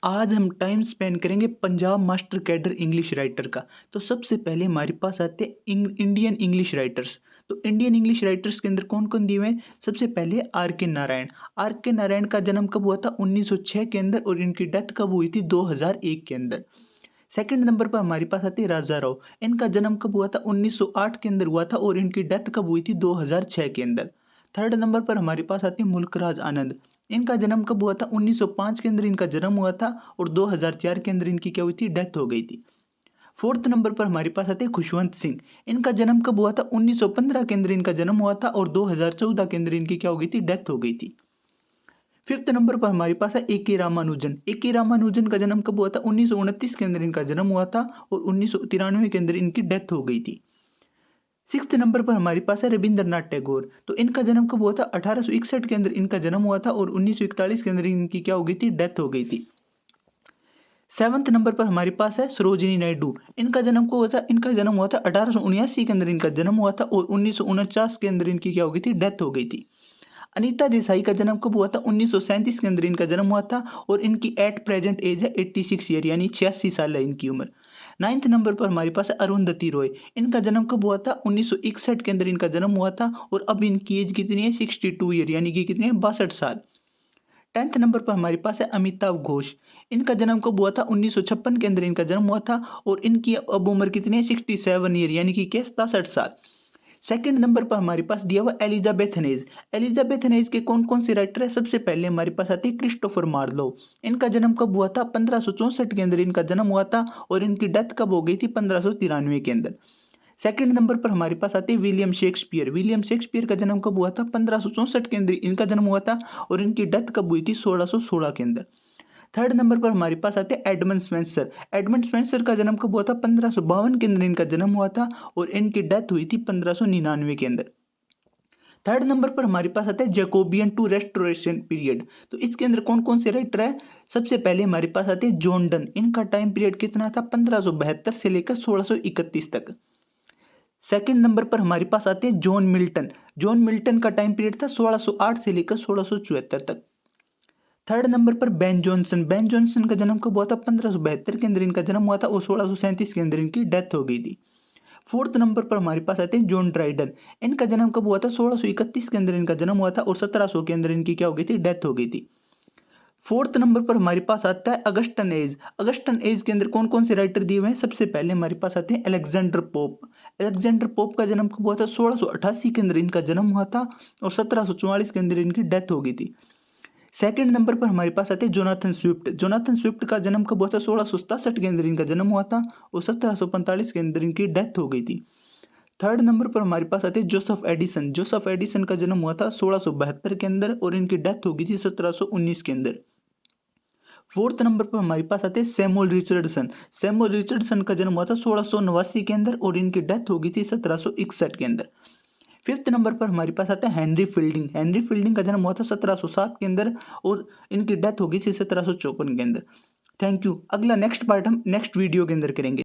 आज हम time spend करेंगे Punjab master cadre English writer का। तो सबसे पहले हमारे पास आते हैं इंडियन इंग्लिश राइटर्स। तो इंडियन इंग्लिश राइटर्स के अंदर कौन कौन दिए हुए हैं? सबसे पहले आर के नारायण। आर के नारायण का जन्म कब हुआ था? 1906 के अंदर, और इनकी डेथ कब हुई थी? 2001 के अंदर। सेकंड नंबर पर हमारे पास आते हैं राजा राव। इनका जन्म कब हुआ था? 1908 के अंदर हुआ था, और इनकी डेथ कब हुई थी? 2006 के अंदर। थर्ड नंबर पर हमारे पास आते हैं मुल्कराज आनंद। इनका जन्म कब हुआ था? 1905 के अंदर इनका जन्म हुआ था, और 2004 के अंदर इनकी क्या हुई थी? डेथ हो गई थी। फोर्थ नंबर पर हमारे पास आते हैं खुशवंत सिंह। इनका जन्म कब हुआ था? 1915 के अंदर इनका जन्म हुआ था, और 2014 के अंदर इनकी क्या हो गई थी? डेथ हो गई थी। फिफ्थ नंबर पर हमारे पास है ए के रामानुजन। ए के रामानुजन का जन्म कब हुआ था? 1929 के अंदर इनका जन्म हुआ था, और 1993 के अंदर इनकी डेथ हो गई थी। सिक्स्थ नंबर पर हमारे पास है रविंद्रनाथ टैगोर। तो इनका जन्म कब हुआ था? 1861 के अंदर इनका जन्म हुआ था, और 1941 के अंदर इनकी क्या हो गई थी? डेथ हो गई थी। सेवंथ नंबर पर हमारे पास है सरोजिनी नायडू। इनका जन्म कब हुआ था? इनका जन्म हुआ था 1879 के अंदर इनका जन्म हुआ था, और 1949 के अंदर इनकी क्या हो गई थी? डेथ हो गई थी। अनीता देसाई का जन्म कब हुआ था? 1937 के अंदर इनका जन्म हुआ था, और इनकी एट प्रेजेंट एज है 86 ईयर, यानी 86 साल है इनकी उम्र। नाइन्थ नंबर पर हमारे पास है अरुंधति रॉय। इनका जन्म कब हुआ था? 1961 के अंदर इनका जन्म हुआ था, और अब इनकी एज कितनी है? 62 ईयर, यानी कि कितनी है? 62 साल। टेंथ नंबर पर हमारे पास है अमिताभ घोष। इनका जन्म कब हुआ था? 1956 के अंदर इनका जन्म हुआ था, और इनकी अब उम्र कितनी है? 67 ईयर, यानी कि क्या? 67 साल। सेकंड नंबर पर हमारे पास दिया हुआ एलिजाबेथ हेनेज। एलिजाबेथ हेनेज के कौन कौन से राइटर है? सबसे पहले हमारे पास आते हैं क्रिस्टोफर मार्लो। इनका जन्म कब हुआ था? 1564 के अंदर इनका जन्म हुआ था, और इनकी डेथ कब हो गई थी? 1593 के अंदर। सेकंड नंबर पर हमारे पास आते हैं विलियम शेक्सपियर। विलियम शेक्सपियर का जन्म कब हुआ था? 1564 के अंदर इनका जन्म हुआ था, और इनकी डेथ कब हुई थी? 1616 के अंदर। थर्ड नंबर पर हमारे पास आते हैं एडमंड स्पेंसर। एडमंड स्पेंसर का जन्म कब हुआ था? 1552 के अंदर इनका जन्म हुआ था, और इनकी डेथ हुई थी 1599 के अंदर। थर्ड नंबर पर हमारे पास आता है जैकोबियन टू रेस्टोरेशन पीरियड। तो इसके अंदर कौन कौन से राइटर है? सबसे पहले हमारे पास आते हैं जॉन डन। इनका टाइम पीरियड कितना था? 1572 से लेकर 1631 तक। सेकंड नंबर पर हमारे पास आते हैं जॉन मिल्टन। जॉन मिल्टन का टाइम पीरियड था 1608 से लेकर 1674 तक। थर्ड नंबर पर बेन जॉनसन। बेन जॉनसन का जन्म कब हुआ था? 1572 के अंदर इनका जन्म हुआ था, और 1637 के अंदर इनकी डेथ हो गई थी। फोर्थ नंबर पर हमारे पास आते हैं जॉन ड्राइडन। इनका जन्म कब हुआ था? 1631 के अंदर इनका जन्म हुआ था, और 1700 के अंदर इनकी क्या हो गई थी? डेथ हो गई थी। फोर्थ नंबर पर हमारे पास आता है अगस्टन एज। अगस्टन एज के अंदर कौन कौन से राइटर दिए हुए हैं? सबसे पहले हमारे पास आते हैं अलेक्जेंडर पोप। अलेक्जेंडर पोप का जन्म कब हुआ था? 1688 के अंदर इनका जन्म हुआ था, और 1744 के अंदर इनकी डेथ हो गई थी। सेकंड नंबर पर हमारे पास आते हैं जोनाथन स्विफ्ट। जोनाथन स्विफ्ट का जन्म कब हुआ था? 1667 के अंदर इनका जन्म हुआ था, और 1745 के अंदर इनकी डेथ हो गई थी। थर्ड नंबर पर हमारे पास आते हैं जोसेफ एडिसन। जोसेफ एडिसन का जन्म हुआ था 1672 के अंदर, और इनकी डेथ हो गई थी 1719 के अंदर। फोर्थ नंबर पर हमारे पास आते हैं सैमुअल रिचर्डसन। सैमुअल रिचर्डसन का जन्म हुआ था 1689 के अंदर, और इनकी डेथ हो गई थी 1761 के अंदर। फिफ्थ नंबर पर हमारे पास आता है हेनरी फील्डिंग। हेनरी फील्डिंग का जन्म हुआ था 1707 के अंदर, और इनकी डेथ हो गई थी 1754 के अंदर। Thank you. अगला नेक्स्ट पार्ट हम नेक्स्ट वीडियो के अंदर करेंगे।